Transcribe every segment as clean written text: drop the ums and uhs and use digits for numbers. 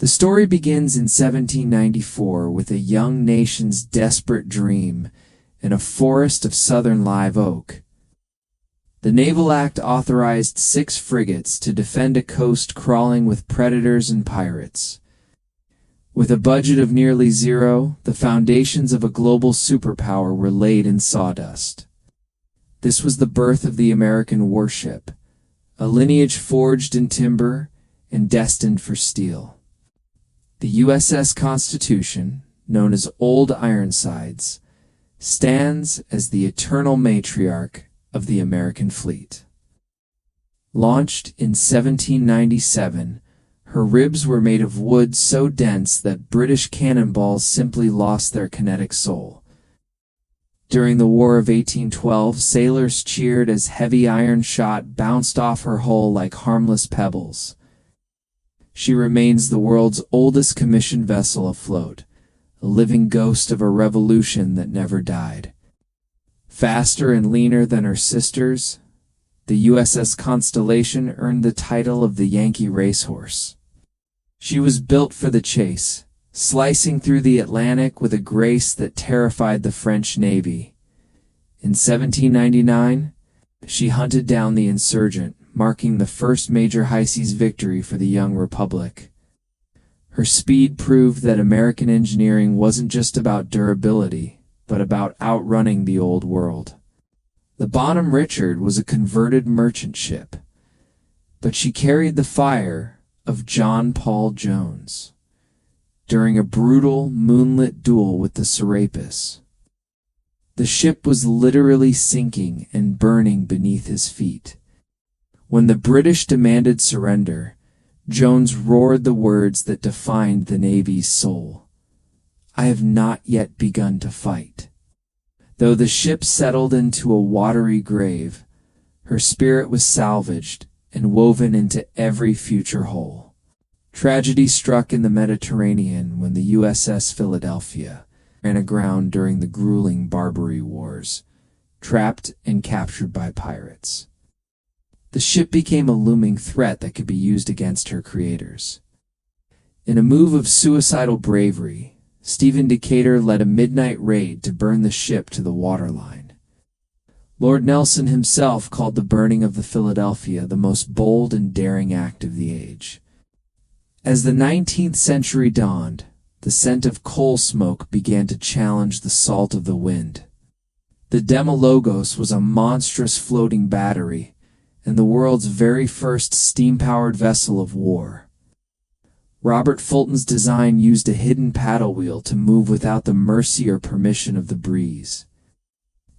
The story begins in 1794 with a young nation's desperate dream in a forest of southern live oak. The Naval Act authorized 6 frigates to defend a coast crawling with predators and pirates. With a budget of nearly zero, the foundations of a global superpower were laid in sawdust. This was the birth of the American warship, a lineage forged in timber and destined for steel. The USS Constitution, known as Old Ironsides, stands as the eternal matriarch of the American fleet. Launched in 1797, her ribs were made of wood so dense that British cannonballs simply lost their kinetic soul. During the War of 1812, sailors cheered as heavy iron shot bounced off her hull like harmless pebbles. She remains the world's oldest commissioned vessel afloat, a living ghost of a revolution that never died. Faster and leaner than her sisters, the USS Constellation earned the title of the Yankee Racehorse. She was built for the chase, slicing through the Atlantic with a grace that terrified the French Navy. In 1799, she hunted down the insurgent, marking the first major high-seas victory for the young republic. Her speed proved that American engineering wasn't just about durability, but about outrunning the old world. The Bonhomme Richard was a converted merchant ship, but she carried the fire of John Paul Jones during a brutal, moonlit duel with the Serapis. The ship was literally sinking and burning beneath his feet. When the British demanded surrender, Jones roared the words that defined the Navy's soul: "I have not yet begun to fight." Though the ship settled into a watery grave, her spirit was salvaged and woven into every future hull. Tragedy struck in the Mediterranean when the USS Philadelphia ran aground during the grueling Barbary Wars, trapped and captured by pirates. The ship became a looming threat that could be used against her creators. In a move of suicidal bravery, Stephen Decatur led a midnight raid to burn the ship to the waterline. Lord Nelson himself called the burning of the Philadelphia the most bold and daring act of the age. As the 19th century dawned, the scent of coal smoke began to challenge the salt of the wind. The Demologos was a monstrous floating battery, and the world's very first steam-powered vessel of war. Robert Fulton's design used a hidden paddle wheel to move without the mercy or permission of the breeze.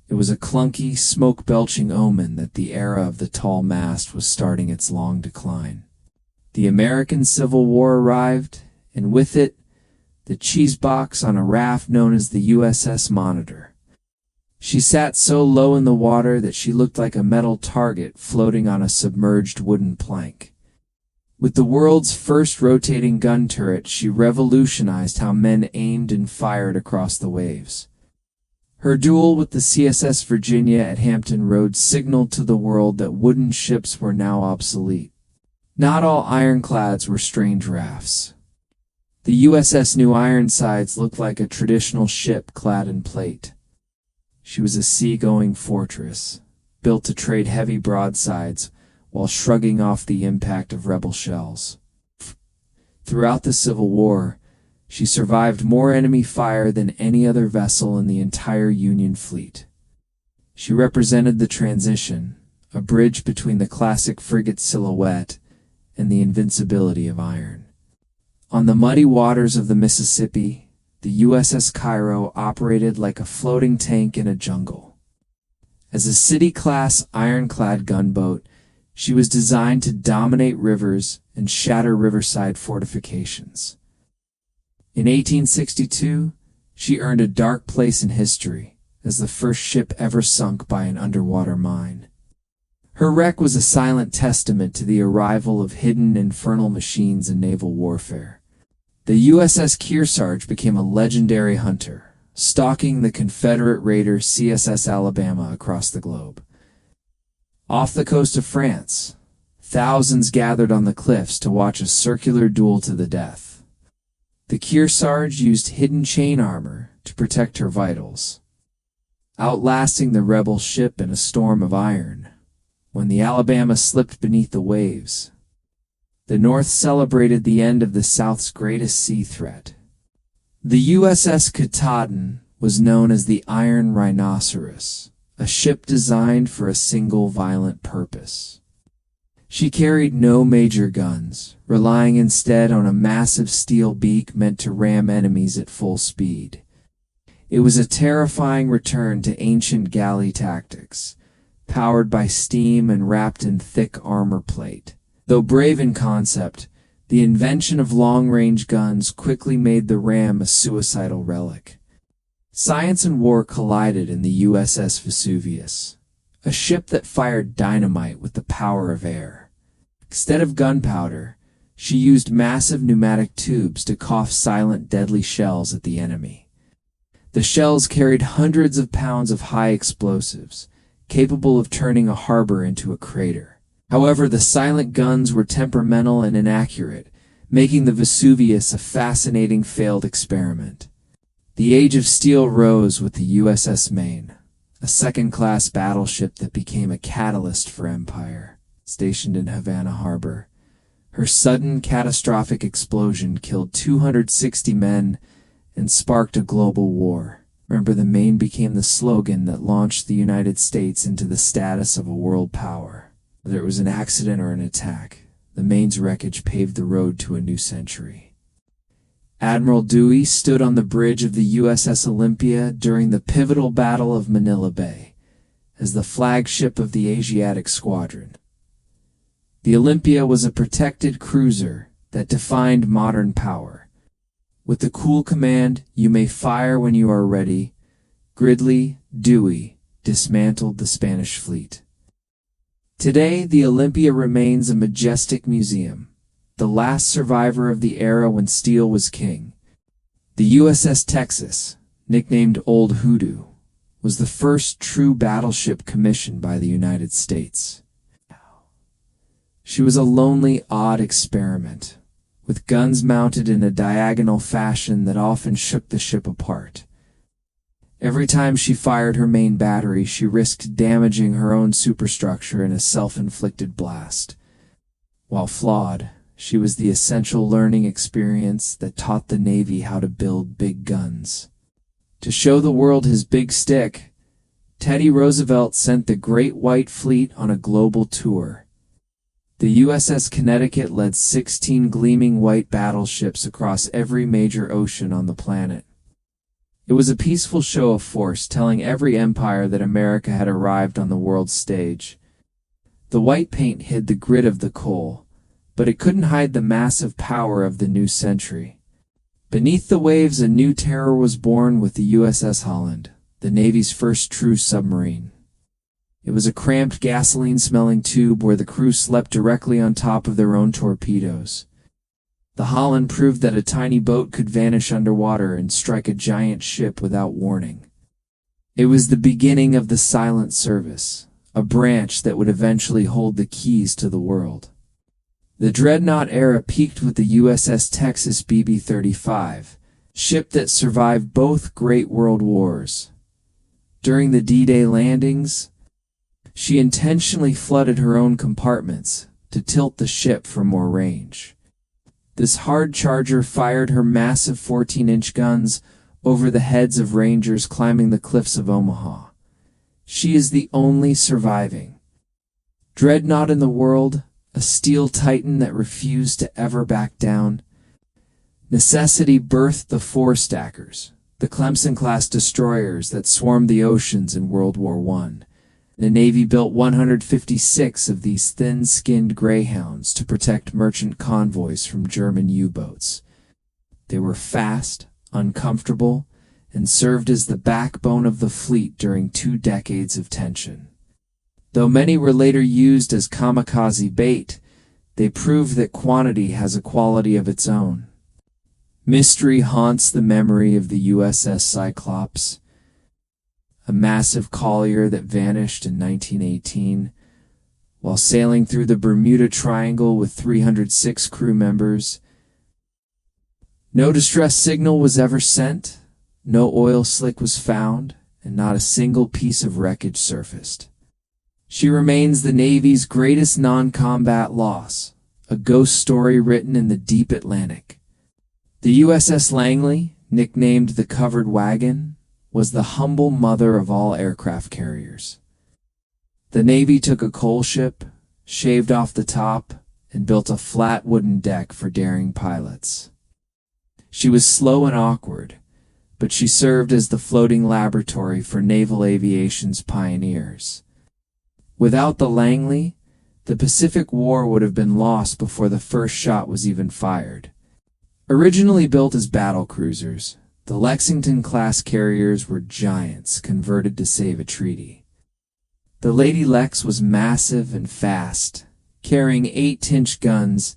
It was a clunky, smoke-belching omen that the era of the tall mast was starting its long decline. The American Civil War arrived, and with it, the cheese box on a raft known as the USS Monitor. She sat so low in the water that she looked like a metal target floating on a submerged wooden plank. With the world's first rotating gun turret, she revolutionized how men aimed and fired across the waves. Her duel with the CSS Virginia at Hampton Roads signaled to the world that wooden ships were now obsolete. Not all ironclads were strange rafts. The USS New Ironsides looked like a traditional ship clad in plate. She was a sea-going fortress, built to trade heavy broadsides while shrugging off the impact of rebel shells. Throughout the Civil War, she survived more enemy fire than any other vessel in the entire Union fleet. She represented the transition, a bridge between the classic frigate silhouette and the invincibility of iron. On the muddy waters of the Mississippi, the USS Cairo operated like a floating tank in a jungle. As a city-class ironclad gunboat, she was designed to dominate rivers and shatter riverside fortifications. In 1862, she earned a dark place in history as the first ship ever sunk by an underwater mine. Her wreck was a silent testament to the arrival of hidden infernal machines in naval warfare. The USS Kearsarge became a legendary hunter, stalking the Confederate raider CSS Alabama across the globe. Off the coast of France, thousands gathered on the cliffs to watch a circular duel to the death. The Kearsarge used hidden chain armor to protect her vitals, outlasting the rebel ship in a storm of iron. When the Alabama slipped beneath the waves, the North celebrated the end of the South's greatest sea threat. The USS Katahdin was known as the Iron Rhinoceros, a ship designed for a single violent purpose. She carried no major guns, relying instead on a massive steel beak meant to ram enemies at full speed. It was a terrifying return to ancient galley tactics, powered by steam and wrapped in thick armor plate. Though brave in concept, the invention of long-range guns quickly made the ram a suicidal relic. Science and war collided in the USS Vesuvius, a ship that fired dynamite with the power of air. Instead of gunpowder, she used massive pneumatic tubes to cough silent, deadly shells at the enemy. The shells carried hundreds of pounds of high explosives, capable of turning a harbor into a crater. However, the silent guns were temperamental and inaccurate, making the Vesuvius a fascinating failed experiment. The Age of Steel rose with the USS Maine, a second-class battleship that became a catalyst for empire. Stationed in Havana Harbor, her sudden catastrophic explosion killed 260 men and sparked a global war. Remember, the Maine became the slogan that launched the United States into the status of a world power. Whether it was an accident or an attack, the Maine's wreckage paved the road to a new century. Admiral Dewey stood on the bridge of the USS Olympia during the pivotal Battle of Manila Bay as the flagship of the Asiatic Squadron. The Olympia was a protected cruiser that defined modern power. With the cool command, "You may fire when you are ready," Gridley, Dewey dismantled the Spanish fleet. Today, the Olympia remains a majestic museum, the last survivor of the era when steel was king. The USS Texas, nicknamed Old Hoodoo, was the first true battleship commissioned by the United States. She was a lonely, odd experiment, with guns mounted in a diagonal fashion that often shook the ship apart. Every time she fired her main battery, she risked damaging her own superstructure in a self-inflicted blast. While flawed, she was the essential learning experience that taught the Navy how to build big guns. To show the world his big stick, Teddy Roosevelt sent the Great White Fleet on a global tour. The USS Connecticut led 16 gleaming white battleships across every major ocean on the planet. It was a peaceful show of force, telling every empire that America had arrived on the world stage. The white paint hid the grit of the coal, but it couldn't hide the massive power of the new century. Beneath the waves, a new terror was born with the USS Holland, the Navy's first true submarine. It was a cramped, gasoline-smelling tube where the crew slept directly on top of their own torpedoes. The Holland proved that a tiny boat could vanish underwater and strike a giant ship without warning. It was the beginning of the silent service, a branch that would eventually hold the keys to the world. The dreadnought era peaked with the USS Texas BB-35, ship that survived both great world wars. During the D-Day landings, she intentionally flooded her own compartments to tilt the ship for more range. This hard charger fired her massive 14-inch guns over the heads of Rangers climbing the cliffs of Omaha. She is the only surviving dreadnought in the world, a steel titan that refused to ever back down. Necessity birthed the four stackers, the Clemson-class destroyers that swarmed the oceans in World War I. The Navy built 156 of these thin-skinned greyhounds to protect merchant convoys from German U-boats. They were fast, uncomfortable, and served as the backbone of the fleet during 2 decades of tension. Though many were later used as kamikaze bait, they proved that quantity has a quality of its own. Mystery haunts the memory of the USS Cyclops, a massive collier that vanished in 1918 while sailing through the Bermuda Triangle with 306 crew members. No distress signal was ever sent, no oil slick was found, and not a single piece of wreckage surfaced. She remains the Navy's greatest non-combat loss, a ghost story written in the deep Atlantic. The USS Langley, nicknamed the Covered Wagon, was the humble mother of all aircraft carriers. The Navy took a coal ship, shaved off the top, and built a flat wooden deck for daring pilots. She was slow and awkward, but she served as the floating laboratory for naval aviation's pioneers. Without the Langley, the Pacific War would have been lost before the first shot was even fired. Originally built as battle cruisers, the Lexington-class carriers were giants converted to save a treaty. The Lady Lex was massive and fast, carrying 8-inch guns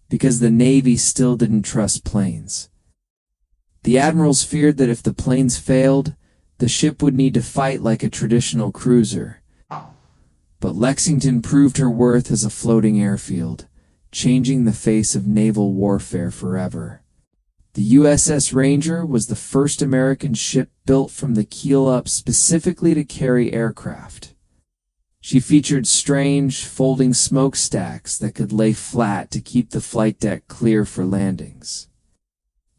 because the Navy still didn't trust planes. The admirals feared that if the planes failed, the ship would need to fight like a traditional cruiser. But Lexington proved her worth as a floating airfield, changing the face of naval warfare forever. The USS Ranger was the first American ship built from the keel up specifically to carry aircraft. She featured strange, folding smokestacks that could lay flat to keep the flight deck clear for landings.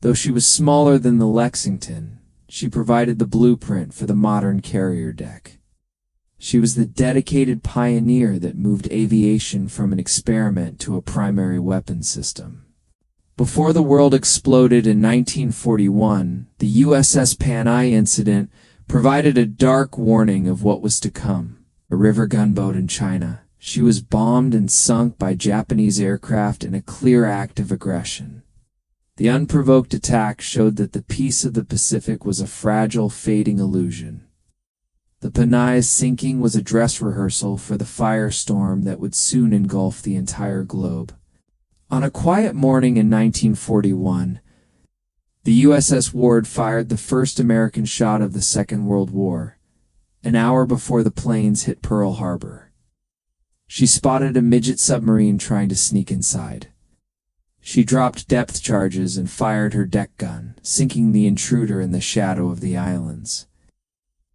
Though she was smaller than the Lexington, she provided the blueprint for the modern carrier deck. She was the dedicated pioneer that moved aviation from an experiment to a primary weapon system. Before the world exploded in 1941, the USS Panay incident provided a dark warning of what was to come. A river gunboat in China, she was bombed and sunk by Japanese aircraft in a clear act of aggression. The unprovoked attack showed that the peace of the Pacific was a fragile, fading illusion. The Panay's sinking was a dress rehearsal for the firestorm that would soon engulf the entire globe. On a quiet morning in 1941, the USS Ward fired the first American shot of the Second World War, an hour before the planes hit Pearl Harbor. She spotted a midget submarine trying to sneak inside. She dropped depth charges and fired her deck gun, sinking the intruder in the shadow of the islands.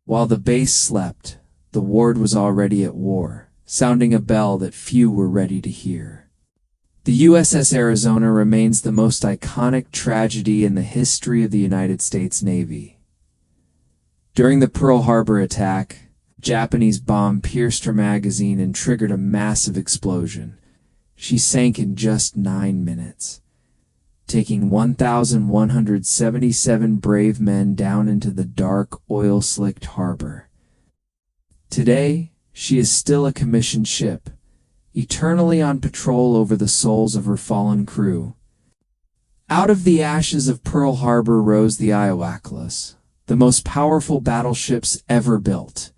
While the base slept, the Ward was already at war, sounding a bell that few were ready to hear. The USS Arizona remains the most iconic tragedy in the history of the United States Navy. During the Pearl Harbor attack, a Japanese bomb pierced her magazine and triggered a massive explosion. She sank in just 9 minutes, taking 1,177 brave men down into the dark, oil-slicked harbor. Today, she is still a commissioned ship, eternally on patrol over the souls of her fallen crew. Out of the ashes of Pearl Harbor rose the Ironclads, the most powerful battleships ever built.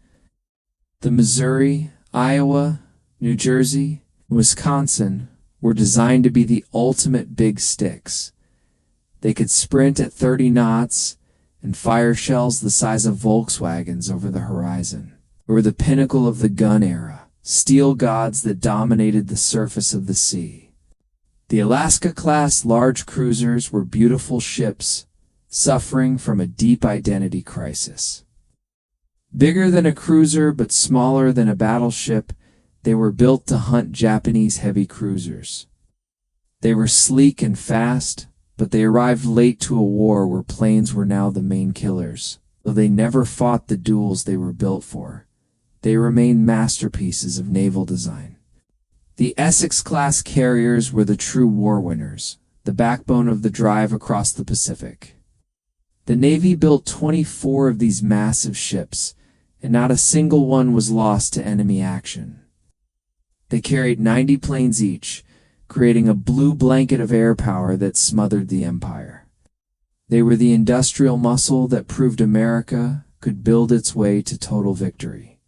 The Missouri, Iowa, New Jersey, and Wisconsin were designed to be the ultimate big sticks. They could sprint at 30 knots and fire shells the size of Volkswagens over the horizon. They were the pinnacle of the gun era, steel gods that dominated the surface of the sea. The Alaska-class large cruisers were beautiful ships, suffering from a deep identity crisis. Bigger than a cruiser but smaller than a battleship, they were built to hunt Japanese heavy cruisers. They were sleek and fast, but they arrived late to a war where planes were now the main killers. Though they never fought the duels they were built for, they remained masterpieces of naval design. The Essex-class carriers were the true war winners, the backbone of the drive across the Pacific. The Navy built 24 of these massive ships, and not a single one was lost to enemy action. They carried 90 planes each, creating a blue blanket of air power that smothered the empire. They were the industrial muscle that proved America could build its way to total victory.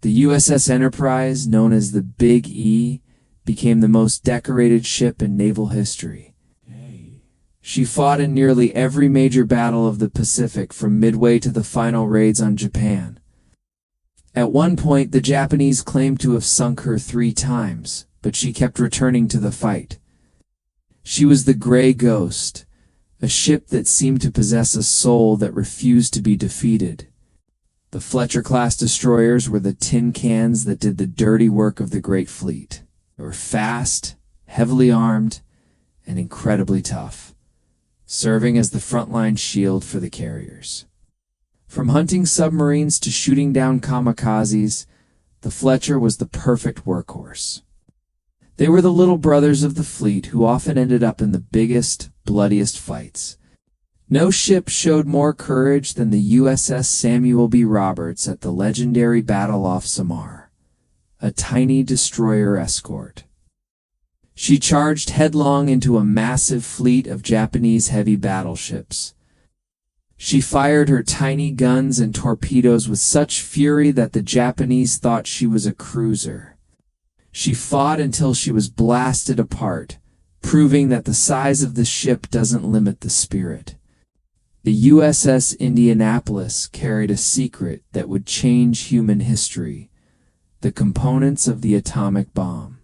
The USS Enterprise, known as the Big E, became the most decorated ship in naval history. She fought in nearly every major battle of the Pacific from Midway to the final raids on Japan. At one point, the Japanese claimed to have sunk her 3 times, but she kept returning to the fight. She was the Gray Ghost, a a ship that seemed to possess a soul that refused to be defeated. The Fletcher-class destroyers were the tin cans that did the dirty work of the Great Fleet. They were fast, heavily armed, and incredibly tough, serving as the frontline shield for the carriers. From hunting submarines to shooting down kamikazes, the Fletcher was the perfect workhorse. They were the little brothers of the fleet who often ended up in the biggest, bloodiest fights. No ship showed more courage than the USS Samuel B. Roberts at the legendary battle off Samar, a tiny destroyer escort. She charged headlong into a massive fleet of Japanese heavy battleships. She fired her tiny guns and torpedoes with such fury that the Japanese thought she was a cruiser. She fought until she was blasted apart, proving that the size of the ship doesn't limit the spirit. The USS Indianapolis carried a secret that would change human history: the components of the atomic bomb.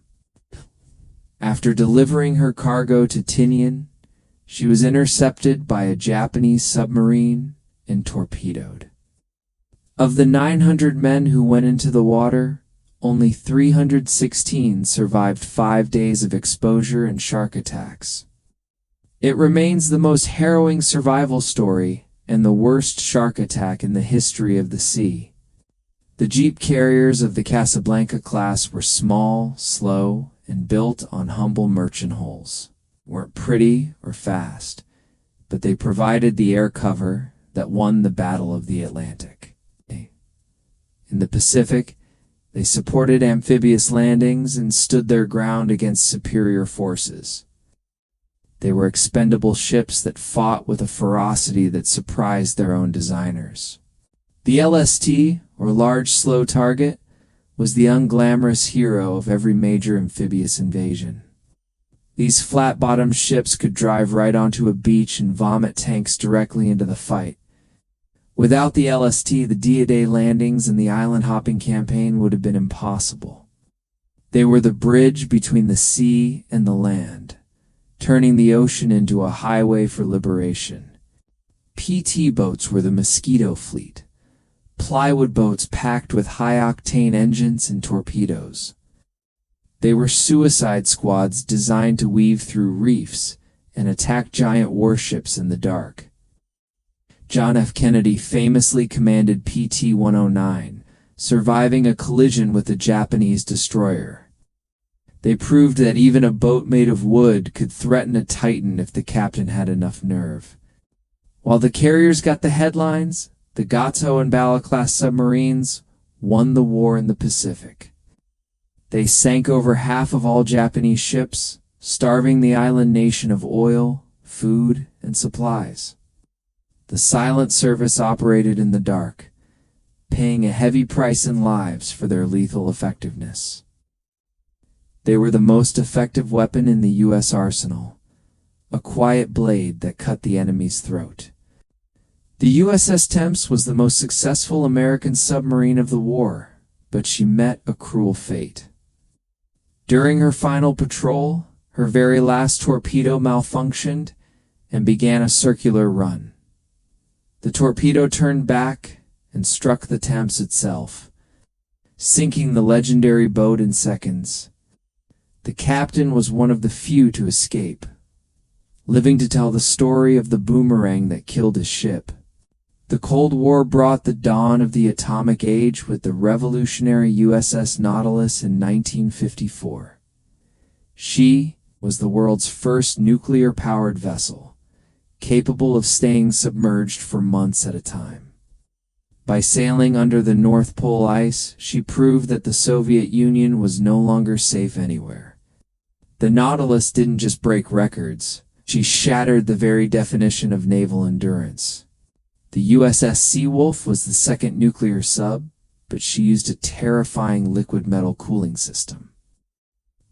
After delivering her cargo to Tinian, she was intercepted by a Japanese submarine and torpedoed. Of the 900 men who went into the water, only 316 survived 5 days of exposure and shark attacks. It remains the most harrowing survival story and the worst shark attack in the history of the sea. The jeep carriers of the Casablanca class were small, slow, and built on humble merchant hulls. Weren't pretty or fast, but they provided the air cover that won the Battle of the Atlantic. In the Pacific, they supported amphibious landings and stood their ground against superior forces. They were expendable ships that fought with a ferocity that surprised their own designers. The LST, or Large Slow Target, was the unglamorous hero of every major amphibious invasion. These flat-bottomed ships could drive right onto a beach and vomit tanks directly into the fight. Without the LST, the D-Day landings and the island-hopping campaign would have been impossible. They were the bridge between the sea and the land, turning the ocean into a highway for liberation. PT boats were the Mosquito fleet, plywood boats packed with high-octane engines and torpedoes. They were suicide squads designed to weave through reefs and attack giant warships in the dark. John F. Kennedy famously commanded PT-109, surviving a collision with a Japanese destroyer. They proved that even a boat made of wood could threaten a Titan if the captain had enough nerve. While the carriers got the headlines, the Gato and Bala-class submarines won the war in the Pacific. They sank over half of all Japanese ships, starving the island nation of oil, food, and supplies. The silent service operated in the dark, paying a heavy price in lives for their lethal effectiveness. They were the most effective weapon in the U.S. arsenal, a quiet blade that cut the enemy's throat. The USS Temps was the most successful American submarine of the war, but she met a cruel fate. During her final patrol, her very last torpedo malfunctioned and began a circular run. The torpedo turned back and struck the Temps itself, sinking the legendary boat in seconds. The captain was one of the few to escape, living to tell the story of the boomerang that killed his ship. The Cold War brought the dawn of the atomic age with the revolutionary USS Nautilus in 1954. She was the world's first nuclear-powered vessel, capable of staying submerged for months at a time. By sailing under the North Pole ice, she proved that the Soviet Union was no longer safe anywhere. The Nautilus didn't just break records, she shattered the very definition of naval endurance. The USS Seawolf was the second nuclear sub, but she used a terrifying liquid metal cooling system.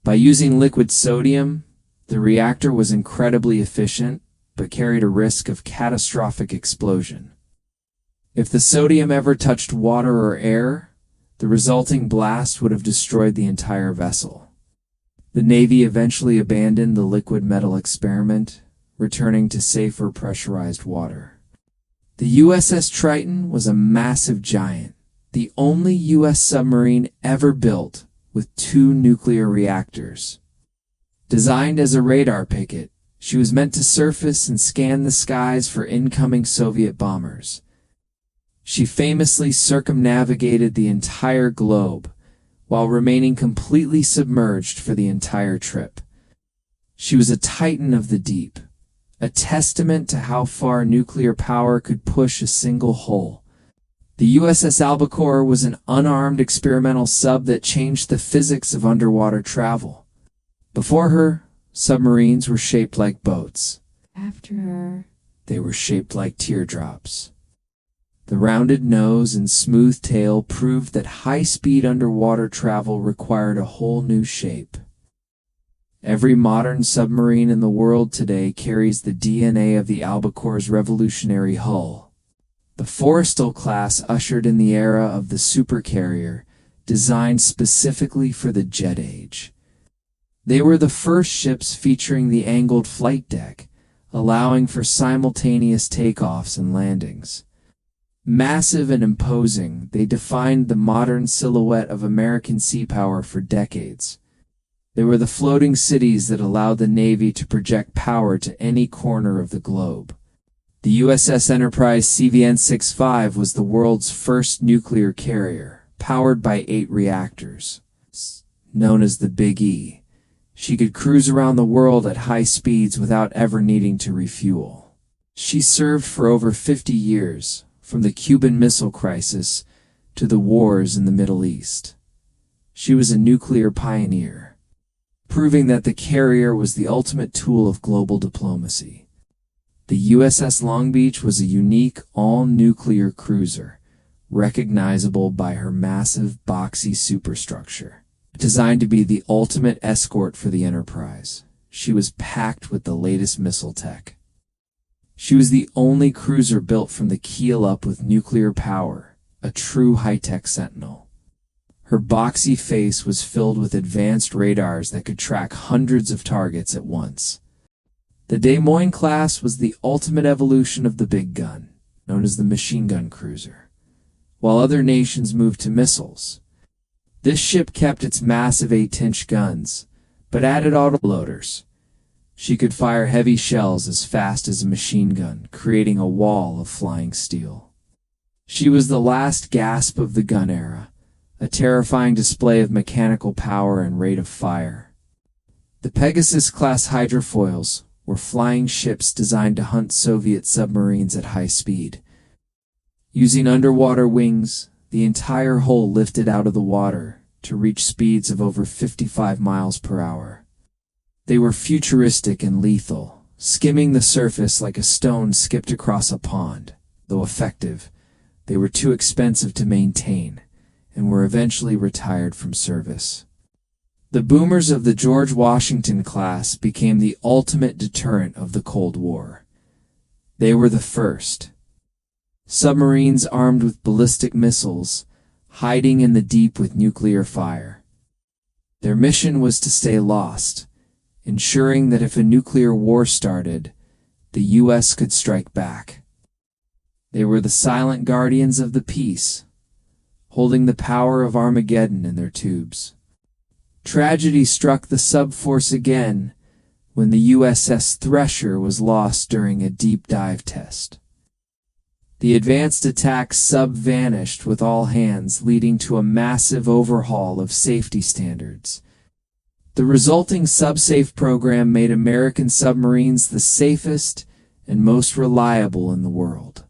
By using liquid sodium, the reactor was incredibly efficient, but carried a risk of catastrophic explosion. If the sodium ever touched water or air, the resulting blast would have destroyed the entire vessel. The Navy eventually abandoned the liquid metal experiment, returning to safer pressurized water. The USS Triton was a massive giant, the only U.S. submarine ever built with 2 nuclear reactors. Designed as a radar picket, she was meant to surface and scan the skies for incoming Soviet bombers. She famously circumnavigated the entire globe, while remaining completely submerged for the entire trip. She was a titan of the deep, a testament to how far nuclear power could push a single hull. The USS Albacore was an unarmed experimental sub that changed the physics of underwater travel. Before her, submarines were shaped like boats. After her, they were shaped like teardrops. The rounded nose and smooth tail proved that high-speed underwater travel required a whole new shape. Every modern submarine in the world today carries the DNA of the Albacore's revolutionary hull. The Forrestal class ushered in the era of the supercarrier, designed specifically for the jet age. They were the first ships featuring the angled flight deck, allowing for simultaneous takeoffs and landings. Massive and imposing, they defined the modern silhouette of American sea power for decades. They were the floating cities that allowed the Navy to project power to any corner of the globe. The USS Enterprise CVN-65 was the world's first nuclear carrier, powered by 8 reactors. Known as the Big E, she could cruise around the world at high speeds without ever needing to refuel. She served for over 50 years, from the Cuban Missile Crisis to the wars in the Middle East. She was a nuclear pioneer, proving that the carrier was the ultimate tool of global diplomacy. The USS Long Beach was a unique all-nuclear cruiser, recognizable by her massive, boxy superstructure. Designed to be the ultimate escort for the Enterprise, she was packed with the latest missile tech. She was the only cruiser built from the keel up with nuclear power, a true high-tech sentinel. Her boxy face was filled with advanced radars that could track hundreds of targets at once. The Des Moines class was the ultimate evolution of the big gun, known as the machine gun cruiser. While other nations moved to missiles, this ship kept its massive 8-inch guns, but added autoloaders. She could fire heavy shells as fast as a machine gun, creating a wall of flying steel. She was the last gasp of the gun era, a terrifying display of mechanical power and rate of fire. The Pegasus-class hydrofoils were flying ships designed to hunt Soviet submarines at high speed. Using underwater wings, the entire hull lifted out of the water to reach speeds of over 55 miles per hour. They were futuristic and lethal, skimming the surface like a stone skipped across a pond. Though effective, they were too expensive to maintain, and were eventually retired from service. The boomers of the George Washington class became the ultimate deterrent of the Cold War. They were the first submarines armed with ballistic missiles, hiding in the deep with nuclear fire. Their mission was to stay lost, ensuring that if a nuclear war started, the U.S. could strike back. They were the silent guardians of the peace, holding the power of Armageddon in their tubes. Tragedy struck the subforce again when the USS Thresher was lost during a deep dive test. The advanced attack sub vanished with all hands, leading to a massive overhaul of safety standards. The resulting SubSafe program made American submarines the safest and most reliable in the world.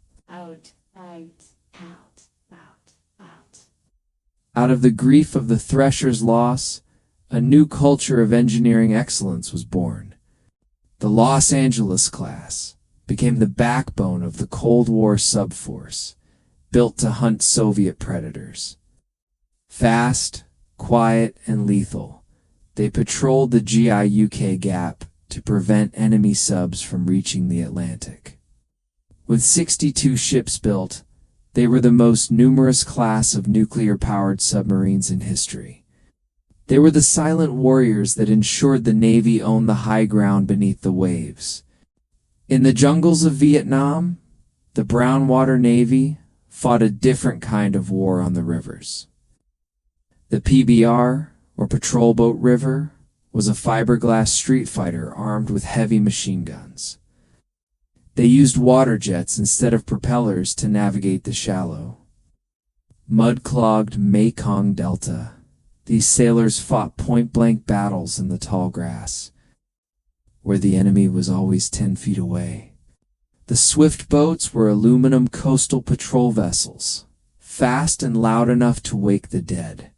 Out of the grief of the Thresher's loss, a new culture of engineering excellence was born. The Los Angeles class became the backbone of the Cold War subforce, built to hunt Soviet predators. Fast, quiet, and lethal, they patrolled the GI-UK gap to prevent enemy subs from reaching the Atlantic. With 62 ships built, they were the most numerous class of nuclear-powered submarines in history. They were the silent warriors that ensured the Navy owned the high ground beneath the waves. In the jungles of Vietnam, the Brown Water Navy fought a different kind of war on the rivers. The PBR, or Patrol Boat River, was a fiberglass street fighter armed with heavy machine guns. They used water jets instead of propellers to navigate the shallow, mud-clogged Mekong Delta. These sailors fought point-blank battles in the tall grass, where the enemy was always 10 feet away. The swift boats were aluminum coastal patrol vessels, fast and loud enough to wake the dead.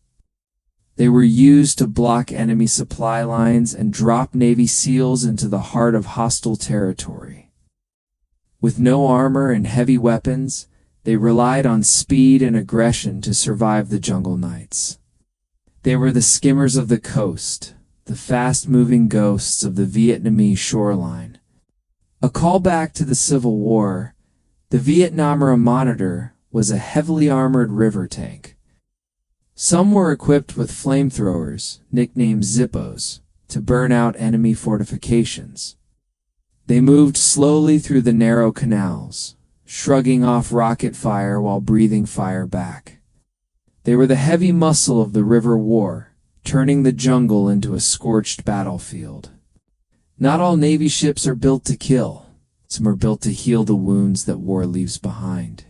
They were used to block enemy supply lines and drop Navy SEALs into the heart of hostile territory. With no armor and heavy weapons, they relied on speed and aggression to survive the jungle nights. They were the skimmers of the coast, the fast-moving ghosts of the Vietnamese shoreline. A callback to the Civil War, the Vietnam Monitor was a heavily armored river tank. Some were equipped with flamethrowers, nicknamed Zippos, to burn out enemy fortifications. They moved slowly through the narrow canals, shrugging off rocket fire while breathing fire back. They were the heavy muscle of the river war, turning the jungle into a scorched battlefield. Not all Navy ships are built to kill. Some are built to heal the wounds that war leaves behind.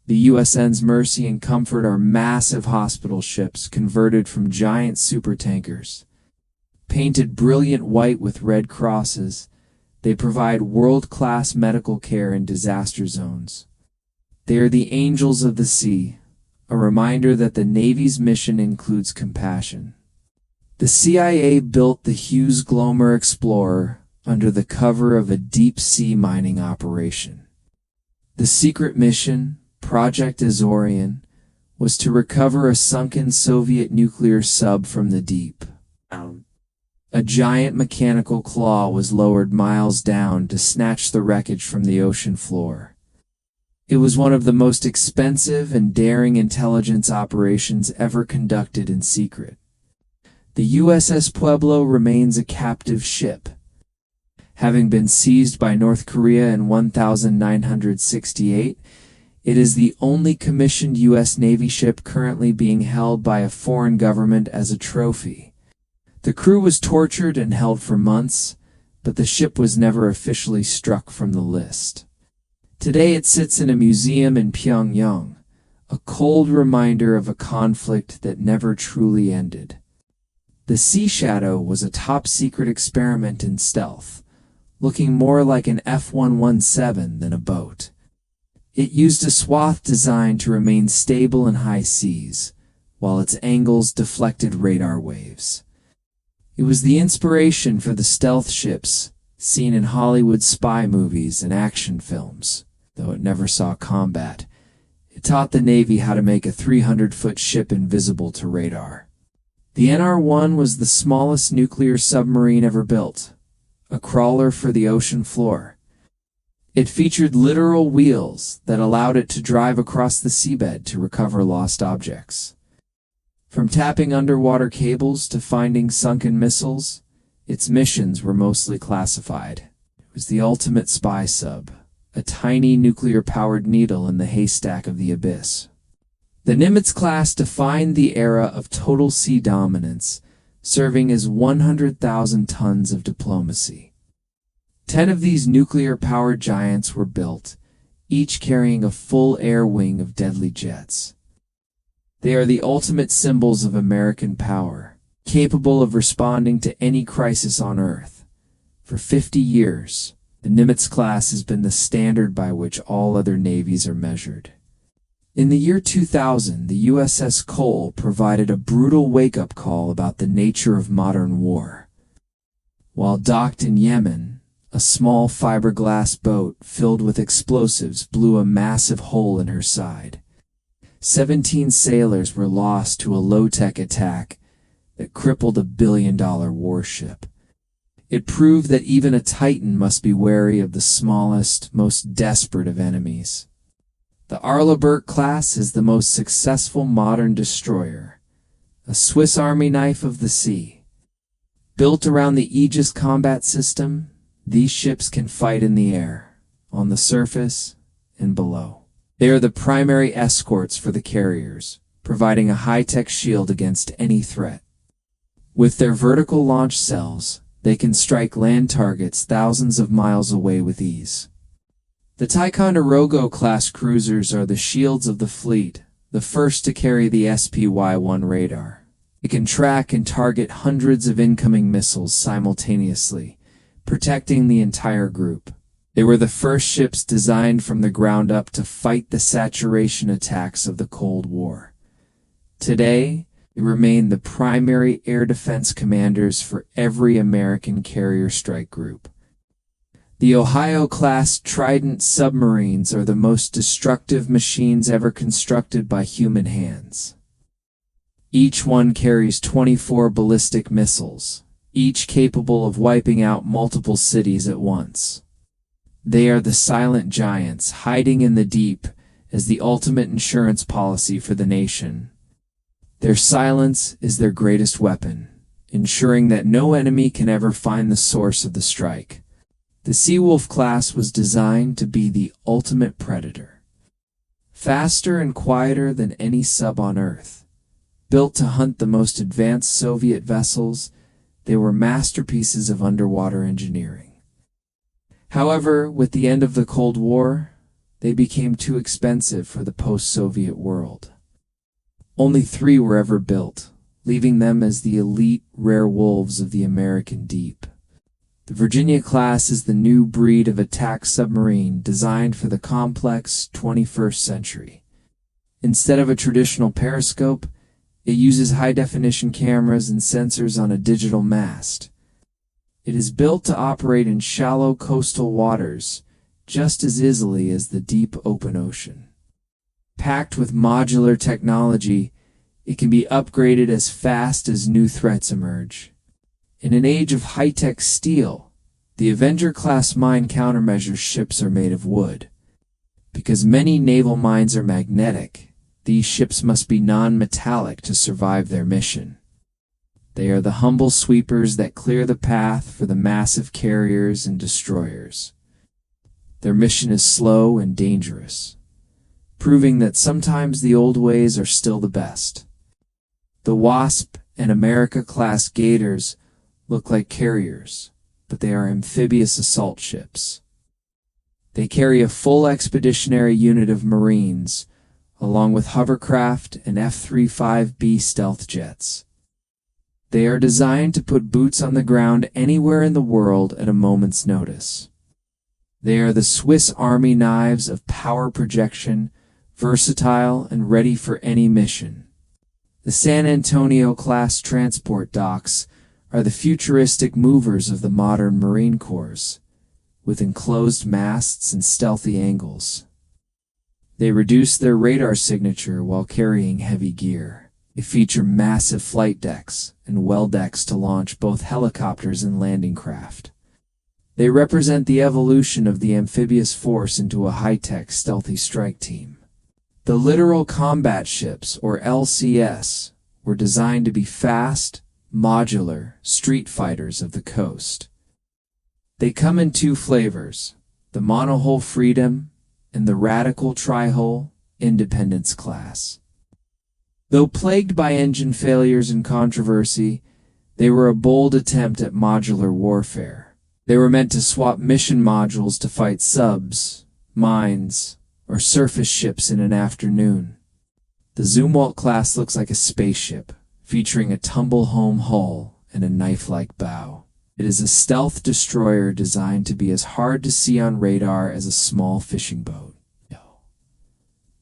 The USN's Mercy and Comfort are massive hospital ships converted from giant supertankers. Painted brilliant white with red crosses, they provide world-class medical care in disaster zones. They are the angels of the sea, a reminder that the Navy's mission includes compassion. The CIA built the Hughes Glomar Explorer under the cover of a deep-sea mining operation. The secret mission, Project Azorian, was to recover a sunken Soviet nuclear sub from the deep. A giant mechanical claw was lowered miles down to snatch the wreckage from the ocean floor. It was one of the most expensive and daring intelligence operations ever conducted in secret. The USS Pueblo remains a captive ship. Having been seized by North Korea in 1968, it is the only commissioned U.S. Navy ship currently being held by a foreign government as a trophy. The crew was tortured and held for months, but the ship was never officially struck from the list. Today it sits in a museum in Pyongyang, a cold reminder of a conflict that never truly ended. The Sea Shadow was a top-secret experiment in stealth, looking more like an F-117 than a boat. It used a swath designed to remain stable in high seas, while its angles deflected radar waves. It was the inspiration for the stealth ships seen in Hollywood spy movies and action films. Though it never saw combat, it taught the Navy how to make a 300-foot ship invisible to radar. The NR-1 was the smallest nuclear submarine ever built, a crawler for the ocean floor. It featured literal wheels that allowed it to drive across the seabed to recover lost objects. From tapping underwater cables to finding sunken missiles, its missions were mostly classified. It was the ultimate spy sub, a tiny nuclear-powered needle in the haystack of the abyss. The Nimitz class defined the era of total sea dominance, serving as 100,000 tons of diplomacy. 10 of these nuclear-powered giants were built, each carrying a full air wing of deadly jets. They are the ultimate symbols of American power, capable of responding to any crisis on Earth. For 50 years, the Nimitz class has been the standard by which all other navies are measured. In the year 2000, the USS Cole provided a brutal wake-up call about the nature of modern war. While docked in Yemen, a small fiberglass boat filled with explosives blew a massive hole in her side. 17 sailors were lost to a low-tech attack that crippled a billion-dollar warship. It proved that even a titan must be wary of the smallest, most desperate of enemies. The Arleburg class is the most successful modern destroyer, a Swiss Army knife of the sea. Built around the Aegis combat system, These ships can fight in the air, on the surface, and below. They are the primary escorts for the carriers, providing a high-tech shield against any threat. With their vertical launch cells, they can strike land targets thousands of miles away with ease. The Ticonderoga-class cruisers are the shields of the fleet, the first to carry the SPY-1 radar. It can track and target hundreds of incoming missiles simultaneously, protecting the entire group. They were the first ships designed from the ground up to fight the saturation attacks of the Cold War. Today, they remain the primary air defense commanders for every American carrier strike group. The Ohio-class Trident submarines are the most destructive machines ever constructed by human hands. Each one carries 24 ballistic missiles, each capable of wiping out multiple cities at once. They are the silent giants hiding in the deep as the ultimate insurance policy for the nation. Their silence is their greatest weapon, ensuring that no enemy can ever find the source of the strike. The Seawolf class was designed to be the ultimate predator. Faster and quieter than any sub on Earth. Built to hunt the most advanced Soviet vessels, they were masterpieces of underwater engineering. However, with the end of the Cold War, they became too expensive for the post-Soviet world. Only 3 were ever built, leaving them as the elite rare wolves of the American deep. The Virginia class is the new breed of attack submarine designed for the complex 21st century. Instead of a traditional periscope, it uses high-definition cameras and sensors on a digital mast. It is built to operate in shallow coastal waters just as easily as the deep open ocean. Packed with modular technology, it can be upgraded as fast as new threats emerge. In an age of high-tech steel, the Avenger-class mine countermeasure ships are made of wood. Because many naval mines are magnetic, these ships must be non-metallic to survive their mission. They are the humble sweepers that clear the path for the massive carriers and destroyers. Their mission is slow and dangerous, proving that sometimes the old ways are still the best. The Wasp and America-class Gators look like carriers, but they are amphibious assault ships. They carry a full expeditionary unit of Marines, along with hovercraft and F-35B stealth jets. They are designed to put boots on the ground anywhere in the world at a moment's notice. They are the Swiss Army knives of power projection, versatile and ready for any mission. The San Antonio-class transport docks are the futuristic movers of the modern Marine Corps, with enclosed masts and stealthy angles. They reduce their radar signature while carrying heavy gear. They feature massive flight decks and well decks to launch both helicopters and landing craft. They represent the evolution of the amphibious force into a high-tech stealthy strike team. The littoral combat ships, or LCS, were designed to be fast, modular street fighters of the coast. They come in 2 flavors, the monohull Freedom and the radical tri-hull Independence class. Though plagued by engine failures and controversy, they were a bold attempt at modular warfare. They were meant to swap mission modules to fight subs, mines, or surface ships in an afternoon. The Zumwalt class looks like a spaceship, featuring a tumble-home hull and a knife-like bow. It is a stealth destroyer designed to be as hard to see on radar as a small fishing boat.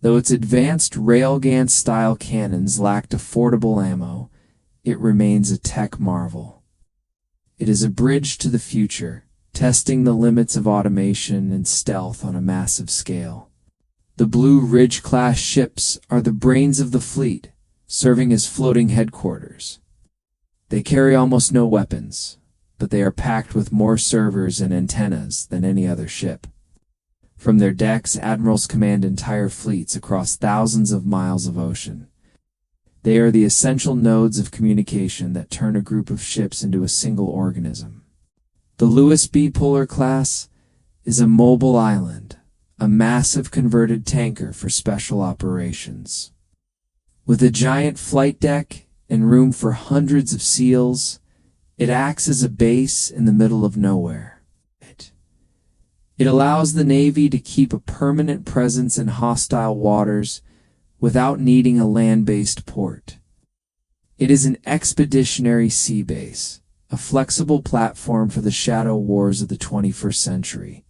Though its advanced railgun-style cannons lacked affordable ammo, it remains a tech marvel. It is a bridge to the future, testing the limits of automation and stealth on a massive scale. The Blue Ridge-class ships are the brains of the fleet, serving as floating headquarters. They carry almost no weapons, but they are packed with more servers and antennas than any other ship. From their decks, admirals command entire fleets across thousands of miles of ocean. They are the essential nodes of communication that turn a group of ships into a single organism. The Louis B. Puller class is a mobile island, a massive converted tanker for special operations. With a giant flight deck and room for hundreds of SEALs, it acts as a base in the middle of nowhere. It allows the Navy to keep a permanent presence in hostile waters without needing a land-based port. It is an expeditionary sea base, a flexible platform for the shadow wars of the 21st century.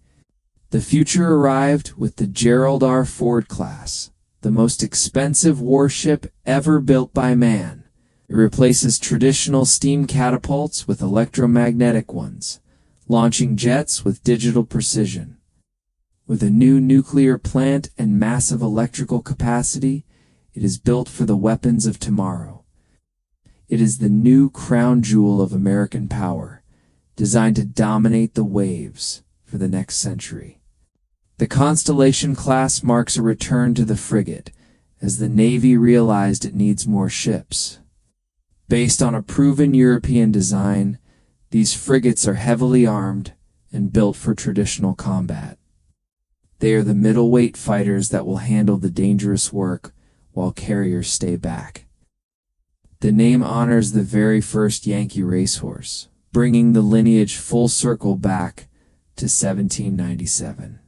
The future arrived with the Gerald R. Ford class, the most expensive warship ever built by man. It replaces traditional steam catapults with electromagnetic ones, launching jets with digital precision. With a new nuclear plant and massive electrical capacity, it is built for the weapons of tomorrow. It is the new crown jewel of American power, designed to dominate the waves for the next century. The Constellation class marks a return to the frigate, as the Navy realized it needs more ships. Based on a proven European design, these frigates are heavily armed and built for traditional combat. They are the middleweight fighters that will handle the dangerous work while carriers stay back. The name honors the very first Yankee racehorse, bringing the lineage full circle back to 1797.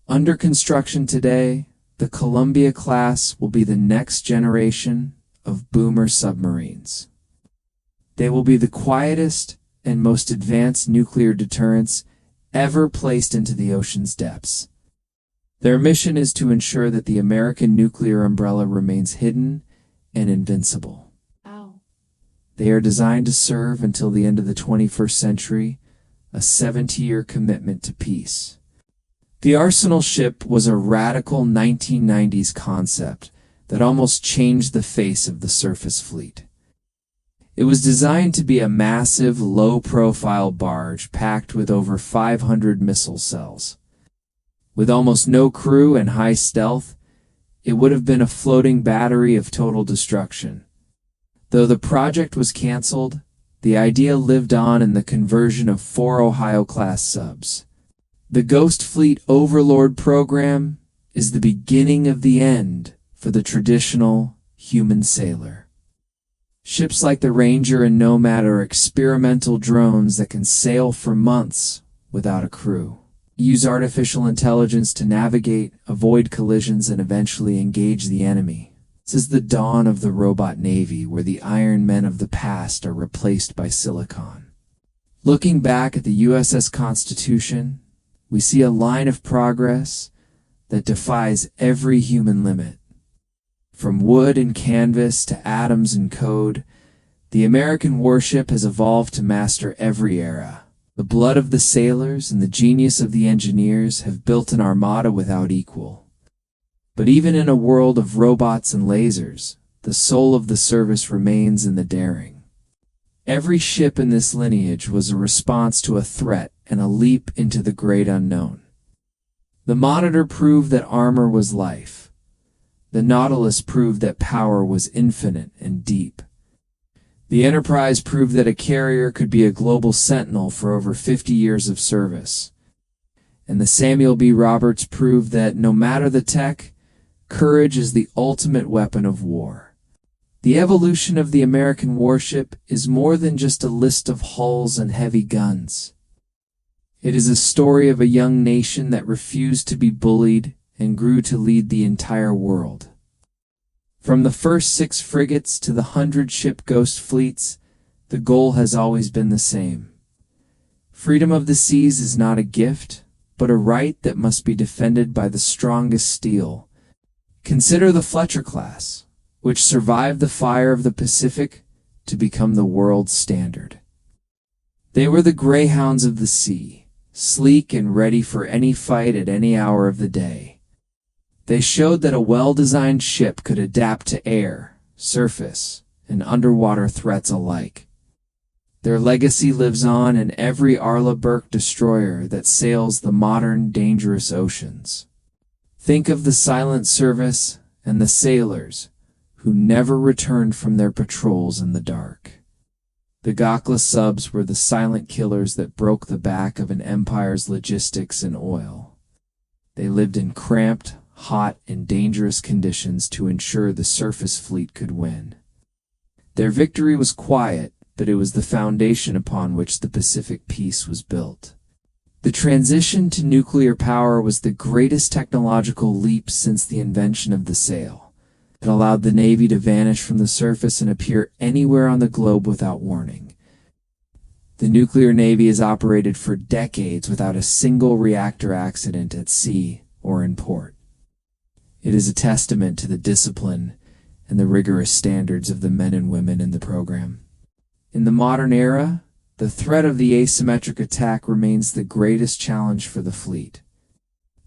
Under construction today, the Columbia class will be the next generation of boomer submarines. They will be the quietest and most advanced nuclear deterrence ever placed into the ocean's depths. Their mission is to ensure that the American nuclear umbrella remains hidden and invincible. They are designed to serve until the end of the 21st century, a 70-year commitment to peace. The Arsenal ship was a radical 1990s concept that almost changed the face of the surface fleet. It was designed to be a massive, low-profile barge packed with over 500 missile cells. With almost no crew and high stealth, it would have been a floating battery of total destruction. Though the project was canceled, the idea lived on in the conversion of 4 Ohio-class subs. The Ghost Fleet Overlord program is the beginning of the end for the traditional human sailor. Ships like the Ranger and Nomad are experimental drones that can sail for months without a crew, use artificial intelligence to navigate, avoid collisions, and eventually engage the enemy. This is the dawn of the robot navy, where the iron men of the past are replaced by silicon. Looking back at the USS Constitution, we see a line of progress that defies every human limit. From wood and canvas to atoms and code, the American warship has evolved to master every era. The blood of the sailors and the genius of the engineers have built an armada without equal. But even in a world of robots and lasers, the soul of the service remains in the daring. Every ship in this lineage was a response to a threat and a leap into the great unknown. The Monitor proved that armor was life. The Nautilus proved that power was infinite and deep. The Enterprise proved that a carrier could be a global sentinel for over 50 years of service. And the Samuel B. Roberts proved that no matter the tech, courage is the ultimate weapon of war. The evolution of the American warship is more than just a list of hulls and heavy guns. It is a story of a young nation that refused to be bullied and grew to lead the entire world. From the first 6 frigates to the 100-ship Ghost fleets, the goal has always been the same. Freedom of the seas is not a gift, but a right that must be defended by the strongest steel. Consider the Fletcher class, which survived the fire of the Pacific to become the world standard. They were the greyhounds of the sea, sleek and ready for any fight at any hour of the day. They showed that a well-designed ship could adapt to air, surface, and underwater threats alike. Their legacy lives on in every Arleigh Burke destroyer that sails the modern, dangerous oceans. Think of the silent service and the sailors who never returned from their patrols in the dark. The Gokla subs were the silent killers that broke the back of an empire's logistics and oil. They lived in cramped, hot, and dangerous conditions to ensure the surface fleet could win. Their victory was quiet, but it was the foundation upon which the Pacific peace was built. The transition to nuclear power was the greatest technological leap since the invention of the sail. It allowed the Navy to vanish from the surface and appear anywhere on the globe without warning. The nuclear Navy has operated for decades without a single reactor accident at sea or in port. It is a testament to the discipline and the rigorous standards of the men and women in the program. In the modern era, the threat of the asymmetric attack remains the greatest challenge for the fleet.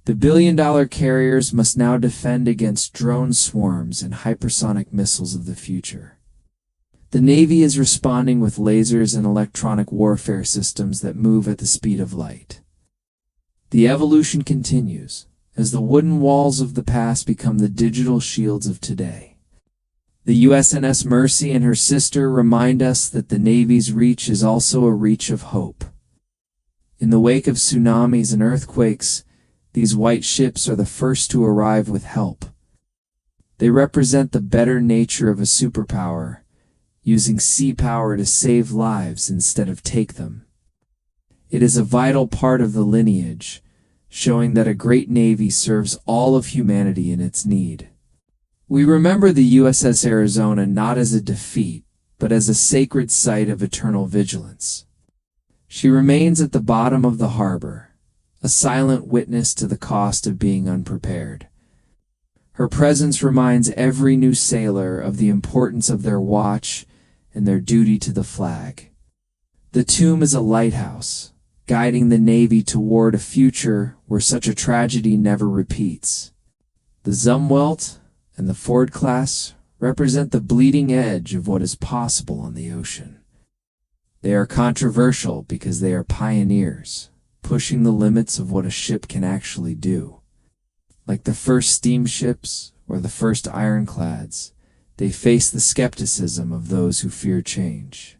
The billion-dollar carriers must now defend against drone swarms and hypersonic missiles of the future. The Navy is responding with lasers and electronic warfare systems that move at the speed of light. The evolution continues as the wooden walls of the past become the digital shields of today. The USNS Mercy and her sister remind us that the Navy's reach is also a reach of hope. In the wake of tsunamis and earthquakes, these white ships are the first to arrive with help. They represent the better nature of a superpower, using sea power to save lives instead of take them. It is a vital part of the lineage, showing that a great Navy serves all of humanity in its need. We remember the USS Arizona not as a defeat, but as a sacred site of eternal vigilance. She remains at the bottom of the harbor, a silent witness to the cost of being unprepared. Her presence reminds every new sailor of the importance of their watch and their duty to the flag. The tomb is a lighthouse, guiding the Navy toward a future where such a tragedy never repeats. The Zumwalt and the Ford class represent the bleeding edge of what is possible on the ocean. They are controversial because they are pioneers, pushing the limits of what a ship can actually do. Like the first steamships or the first ironclads, they face the skepticism of those who fear change.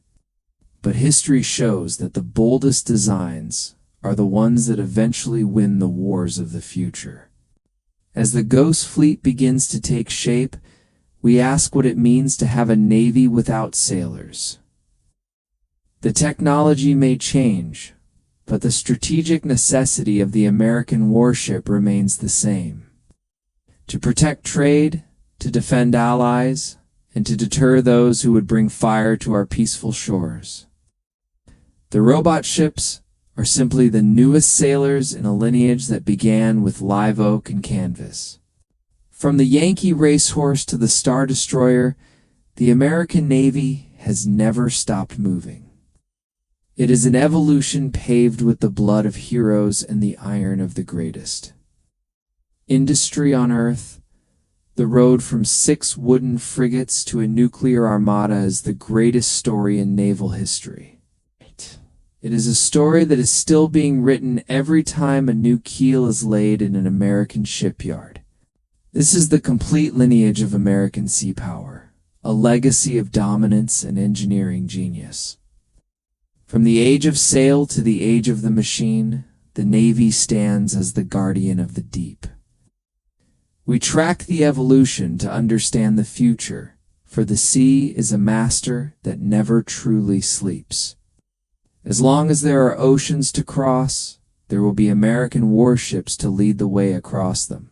But history shows that the boldest designs are the ones that eventually win the wars of the future. As the Ghost Fleet begins to take shape, we ask what it means to have a Navy without sailors. The technology may change, but the strategic necessity of the American warship remains the same. To protect trade, to defend allies, and to deter those who would bring fire to our peaceful shores. The robot ships are simply the newest sailors in a lineage that began with live oak and canvas. From the Yankee racehorse to the Star Destroyer, the American Navy has never stopped moving. It is an evolution paved with the blood of heroes and the iron of the greatest. Industry on Earth, the road from 6 wooden frigates to a nuclear armada is the greatest story in naval history. It is a story that is still being written every time a new keel is laid in an American shipyard. This is the complete lineage of American sea power, a legacy of dominance and engineering genius. From the age of sail to the age of the machine, the Navy stands as the guardian of the deep. We track the evolution to understand the future, for the sea is a master that never truly sleeps. As long as there are oceans to cross, there will be American warships to lead the way across them.